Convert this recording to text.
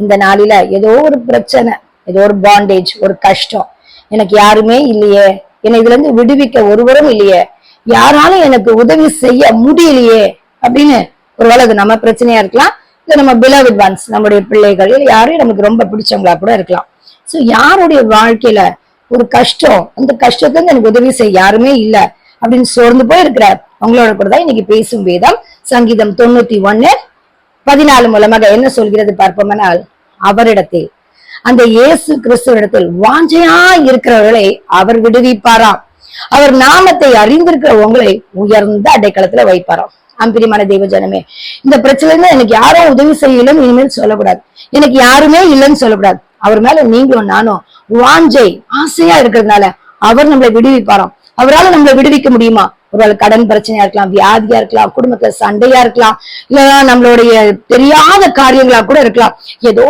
இந்த நாளில ஏதோ ஒரு பிரச்சனை, ஏதோ ஒரு பாண்டேஜ், ஒரு கஷ்டம், எனக்கு யாருமே இல்லையே, என்னை இதுல இருந்து விடுவிக்க ஒருவரும் இல்லையே, யாராலும் எனக்கு உதவி செய்ய முடியலையே அப்படின்னு ஒருவேளை அது நம்ம பிரச்சனையா இருக்கலாம், இல்ல நம்ம பிலவட் ஒன்ஸ், நம்முடைய பிள்ளைகள், யாரையும் நமக்கு ரொம்ப பிடிச்சவங்களா கூட இருக்கலாம். சோ யாருடைய வாழ்க்கையில ஒரு கஷ்டம், அந்த கஷ்டத்துல எனக்கு உதவி செய்ய யாருமே இல்ல அப்படின்னு சோர்ந்து போய் இருக்கிறார், அவங்களோட கூட தான் இன்னைக்கு பேசும் வேதம். சங்கீதம் 91:14 மூலமாக என்ன சொல்கிறது பார்ப்போம்னால், அவரிடத்தில், அந்த இயேசு கிறிஸ்துவிடத்தில் வாஞ்சையா இருக்கிறவர்களை அவர் விடுவிப்பாராம். அவர் நாமத்தை அறிந்திருக்கிற உங்களை உயர்ந்த அடைக்கலத்துல வைப்பாராம். அம்பிரியமான தெய்வ ஜனமே, இந்த பிரச்சனை எனக்கு யாரும் உதவி செய்யலன்னு இனிமேல் சொல்லக்கூடாது, எனக்கு யாருமே இல்லைன்னு சொல்லக்கூடாது. அவர் மேல நீங்களும் நானும் வாஞ்சை ஆசையா இருக்கிறதுனால அவர் நம்மளை விடுவிப்பாராம். அவரால் நம்மளை விடுவிக்க முடியுமா? ஒருவேளை கடன் பிரச்சனையா இருக்கலாம், வியாதியா இருக்கலாம், குடும்பத்துல சண்டையா இருக்கலாம், இல்ல நம்மளுடைய தெரியாத காரியங்களா கூட இருக்கலாம். ஏதோ